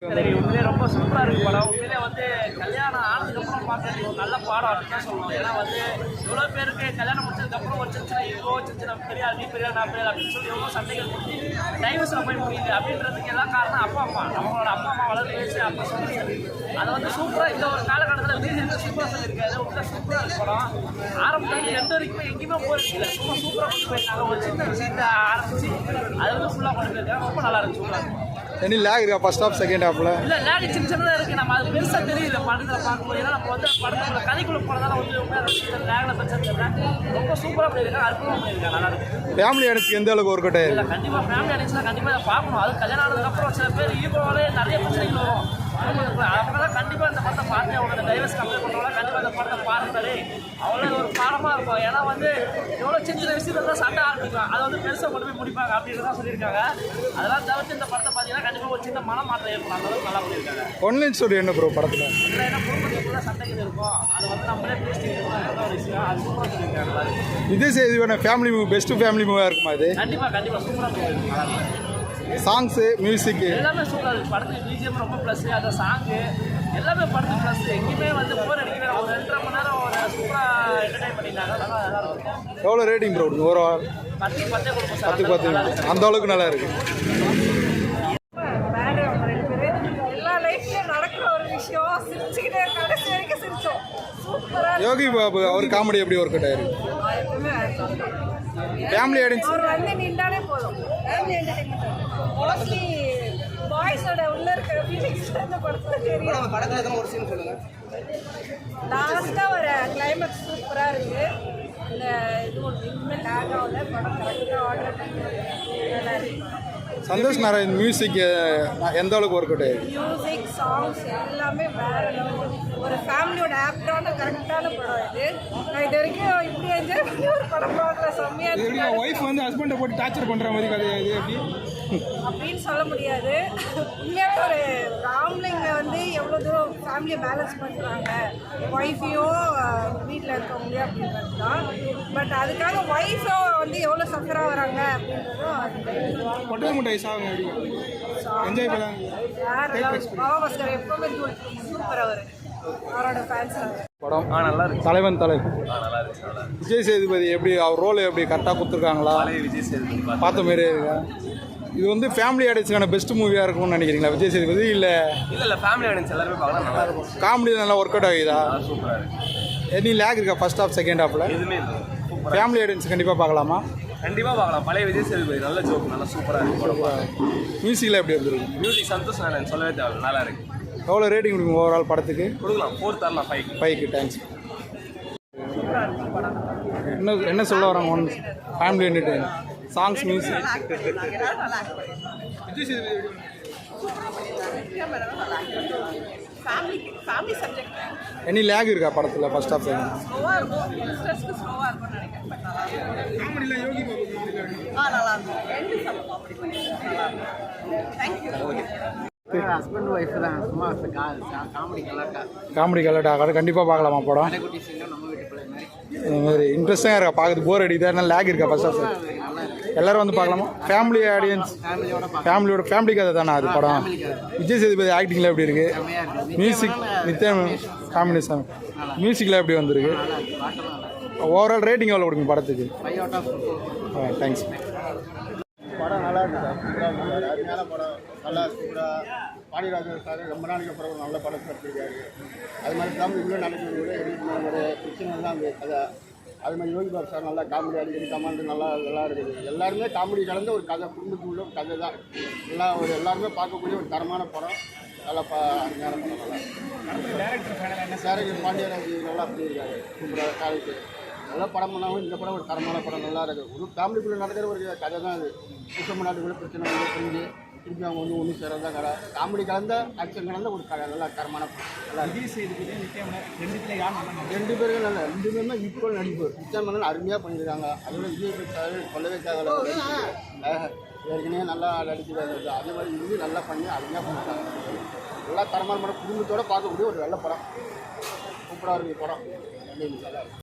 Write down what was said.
உண்மையிலே ரொம்ப சூப்பராக இருக்கு படம். உண்மையிலே வந்து கல்யாணம் ஆனதுக்கப்புறம் பார்க்கறது ஒரு நல்ல பாடம் அப்படின்னு தான் சொல்லணும். ஏன்னா வந்து எவ்வளோ பேருக்கு கல்யாணம் முடிச்சதுக்கப்புறம் ஒரு சின்ன ஈகோ, சின்ன பெரிய நீ பெரிய நான் பெரிய அப்படின்னு சொல்லி எவ்வளோ சண்டைகள் முடிஞ்சு டைவர்ஸில் போய் முடியுது அப்படின்றதுக்கு எல்லாம் காரணம் அப்பா அம்மா. அவங்களோட அப்பா அம்மா வளர்த்து வச்சு அப்பா சொல்லி அதை வந்து சூப்பராக இந்த ஒரு காலகட்டத்தில் விஜய் சூப்பராக சொல்லியிருக்காரு. உள்ள சூப்பராக இருக்கு படம். ஆரம்பத்தில் எந்த வரைக்கும் எங்கேயுமே போயிருக்கல. சூப்பராக கொண்டு போயிருக்காங்க. ஒரு சின்ன விஷயத்தை ஆரம்பிச்சு அதை வந்து ஃபுல்லாக கொண்டு போயிருக்காங்க. ரொம்ப நல்லா இருக்கு. சூப்பராக எனி லேக் இருக்கா ஃபர்ஸ்ட் ஹாஃப் செகண்ட் ஹாஃப்ல? இல்லை லேக் சின்னதாக இருக்குது. நம்ம அது பெருசாக தெரியல படத்தில் பார்க்கும்போது. ஏன்னா நம்ம வந்து படத்தில் கதைக்குள்ள போனதால வந்து லேகில் பிரச்சனை தெரியல. ரொம்ப சூப்பராக பண்ணியிருக்காங்க. அற்புதமாக பண்ணியிருக்காங்க. நல்லா இருக்கு. ஃபேமிலி ஆடியன்ஸ்க்கு எந்த அளவுக்கு ஒர்க் அவுட் ஆயிருக்கு? இல்லை கண்டிப்பாக ஃபேமிலி ஆடியன்ஸ்னா கண்டிப்பாக இதை பார்க்கணும். அது கல்யாணம் ஆனதுக்கப்புறம் சில பேர் ஈகோவாலே நிறைய பிரச்சனைகள் வரும். அவங்களாம் கண்டிப்பாக இந்த படத்தை பார்த்து அவங்க டைவர்ஸ் கம்ப்ளைண்ட் பண்ணுறவங்க கண்டிப்பாக இந்த படத்தை பார்த்தாலே அவ்வளோ ஒரு பாடமாக இருக்கும். ஏன்னா வந்து எவ்வளோ சின்ன சின்ன விஷயத்துல தான் சண்டை ஆரம்பிக்கலாம். அதை வந்து பெருசாக கொண்டு போய் முடிப்பாங்க அப்படின்னு தான் சொல்லியிருக்காங்க. அதெல்லாம் தவிர்த்து இந்த படத்தை பார்த்தீங்கன்னா கண்டிப்பாக ஒரு சின்ன மனமாற்றம் ஏற்படும். அந்த அளவுக்கு நல்லா பண்ணியிருக்காங்க. ஒன்லைன் ஸ்டோரி என்ன ப்ரோ படத்தில்? இல்லை ஏன்னா குடும்பத்துக்குள்ள சண்டைகள் இருக்கும். அதை வந்து நம்மளே பேசிட்டு இருக்கோம். ஒரு விஷயம் அது சூப்பராக சொல்லியிருக்காங்க. Vijay Sethupathi family movie best family மூவியாக இருக்குமா இது? கண்டிப்பாக சூப்பராக பண்ணியிருக்காங்க. சாங்ஸு மியூசிக் எல்லாமே சூப்பராக இருக்குது. படத்துக்கு பிஜிஎம் ரொம்ப ப்ளஸ். அந்த சாங்கு எல்லாமே படத்துக்கு ப்ளஸ். எங்கேயுமே வந்து போர் அடிக்கிற ஒரு 2.5 மணி நேரம் ஒரு சூப்பராக என்டர்டைன் பண்ணியிருந்தாங்க. நல்லா இருக்கும். எவ்வளோ ரேட்டிங் ப்ரோ ஒரு 10 கொடுக்கும் சார். 10 அந்த அளவுக்கு நல்லா இருக்கு. யோகி பாபு அவர் காமெடி எப்படி ஒர்க் அவுட் ஆயிருக்கு? ஃபேமிலி ஆடியன்ஸ் அவர் வந்து நின்றாலே போதும். ஃபேமிலி என்டர்டெயின்மெண்ட் மோஸ்ட்லி பாய்ஸோட உள்ள இருக்கிற ஃபீலிங்ஸ் அந்த படத்துல தெரியும். படத்துல எதனா ஒரு சீன் சொல்லுங்க. லாஸ்ட்டாக ஒரு கிளைமேக்ஸ் சூப்பராக இருக்குது. இந்த இது ஒன்று இனிமேல் லேக் ஆகல. படம் கரெக்டாக ஆர்டர் நல்லா இருக்கு. சந்தோஷ் நாராயண் மியூசிக் எந்த அளவுக்கு ஒர்க் அவுட் ஆயிருக்கு? மியூசிக் சாங்ஸ் எல்லாமே வேற லெவல். ஒரு ஃபேமிலியோட ஆப்டான கரெக்டான படம் இது. நான் இது வரைக்கும் இப்படி என்ஜாய் பண்ணி ஒரு படம் பார்க்கல. செம்மையாக இருக்கு. ஒய்ஃப் வந்து ஹஸ்பண்டை போட்டு டார்ச்சர் பண்ணுற மாதிரி கதை இது எப்படி அப்படின்னு சொல்ல முடியாது. உண்மையாகவே ஒரு ஆம்பளைங்க வந்து எவ்வளோ தூரம் ஃபேமிலியை பேலன்ஸ் பண்ணுறாங்க, ஒய்ஃபையும் வீட்டில் இருக்கவங்களையும் அப்படின்றது தான். பட் அதுக்காக ஒய்ஃபோ வந்து எவ்வளோ சஃபராக வராங்க அப்படின்றதும் பொட்டை முட்டை சாங் எப்படி என்ஜாய் பண்ணலாம். பாபா பாஸ்கர் எப்பவுமே சூப்பர். அவரோட ஃபேன்ஸ் படம் நல்லா இருக்கு. தலைவன் நல்லா இருக்கு. விஜய் சேதுபதி எப்படி அவர் ரோல் எப்படி கரெக்டாக கொடுத்துருக்காங்களா? விஜய் சேதுபதி பார்த்த மாரி இருக்கா? இது வந்து ஃபேமிலி ஆடியன்ஸுக்கான பெஸ்ட் மூவியாக இருக்கும்னு நினைக்கிறீங்களா விஜய் சேதுபதி? இல்லை ஃபேமிலி ஆடியன்ஸ் எல்லாருமே பார்க்கலாம். நல்லா இருக்கும். காமெடி நல்லா ஒர்க் அவுட் ஆகுதா? சூப்பராக இருக்கு. எனி லேக் இருக்கா ஃபர்ஸ்ட் ஹாஃப் செகண்ட் ஹாஃபில்? எதுவுமே இல்லை. ஃபேமிலி ஆடியன்ஸ் கண்டிப்பாக பார்க்கலாமா? கண்டிப்பாக பார்க்கலாம். பழைய விஜய் சேதுபதி நல்ல ஜோக், நல்லா சூப்பராக இருக்கு. மியூசிக்கில் எப்படி வந்துருக்கு? மியூசிக் சந்தோஷ் நாராயண் சொல்லவே தேவை. நல்லா இருக்கு. எவ்வளோ ரேட்டிங் கொடுங்க ஓவரால் படத்துக்கு? கொடுக்கலாம். 4 தரலாம். 5க்கு தேங்க்ஸ். என்ன சொல்ல வராங்க? One family entertain songs music family subject. Any lag இருக்கா படத்தில் ஃபர்ஸ்ட் ஹாஃப் செகண்ட்? ஸ்லோவாக இருக்கும். இன்ட்ரெஸ்ட்க்கு ஸ்லோவாக இருக்கும்னு நினைக்கிறேன். பட் நல்லா இருக்கும். காமெடியில் யோகி பாபு நல்லா இருக்கும். ரெண்டு சம் காமெடி பண்ணியிருக்காங்க. தேங்க்யூ. ஹஸ்பண்ட் ஒய்ஃப் தான் சும்மா காமெடி கலட்டா கண்டிப்பாக பார்க்கலாமா படம்? குட்டி சீனும் நம்ம வீட்டு பிள்ளை மாதிரி இந்த மாதிரி இன்ட்ரெஸ்டாக இருக்கா பார்க்குறது? போர் அடிக்குதா? என்ன லேக் இருக்கா ஃபர்ஸ்ட் ஹாஃப்? எல்லாரும் வந்து பார்க்கலாமா? ஃபேமிலி ஆடியன்ஸ் ஃபேமிலி கதை தானே அது படம்? விஜய் சேதுபதி ஆக்டிங்கில் எப்படி இருக்கு? மியூசிக் நித்யம் காம்பினேஷன் மியூசிக்கில் எப்படி வந்திருக்கு? ஓவரால் ரேட்டிங் எவ்வளோ கொடுங்க படத்துக்கு? 5 out of 4. தேங்க்ஸ். படம் நல்லா இருக்கு சார். சூப்பராக இருக்காரு. அருமையான படம். நல்லா சூப்பராக பாண்டியராஜன் சார் ரொம்ப நாளைக்கு அப்புறம் ஒரு நல்ல படம் எடுத்திருக்காரு. அது மாதிரி ஃபேமிலி இன்னும் நினைக்கிறது கூட ஒரு பிரச்சனை தான் அந்த கதை. அது மாதிரி யோகி பாபு சார் நல்லா காமெடி அடிக்கடி கமாண்டு நல்லா இருக்குது. எல்லாருமே காமெடி கலந்த ஒரு கதை, குடும்பத்துக்குள்ள ஒரு கதை தான். எல்லாருமே பார்க்கக்கூடிய ஒரு தரமான படம். நல்லா அருமையான படம். நல்லா டேரக்டர் பாண்டியராஜ் நல்லா பண்ணியிருக்காரு. சூப்பராக காலேஜ் நல்லா படம் பண்ணாலும் இந்த படம் ஒரு தரமான படம். நல்லா இருக்குது. ஒரு ஃபேமிலிக்குள்ளே நடக்கிற ஒரு கதை தான் அது. புருஷ நாட்டுக்குள்ளே பிரச்சனை வந்து புரிஞ்சு திருப்பி அவங்க வந்து ஒன்று சேரதான் கடை. காமெடி கலந்த ஆக்ஷன் கலந்த ஒரு கதை. நல்லா தரமான படம். நல்லா விஜய் சேதுபதி நித்யம் ரெண்டு பேரும் நல்லா 2 பேருமே ஈக்குவல் நடிப்பு. நித்யம் அருமையாக பண்ணியிருக்காங்க. அதோட விஜய் சார் சொல்லவே தேவை. ஏற்கனவே நல்லா நடிக்கிறாங்க. அதே மாதிரி இது நல்லா பண்ணி அருமையாக பண்ணிட்டாங்க. நல்லா தரமான படம். குடும்பத்தோடு பார்க்கக்கூடிய ஒரு நல்ல படம். சூப்பராக இருக்குது படம். நல்லா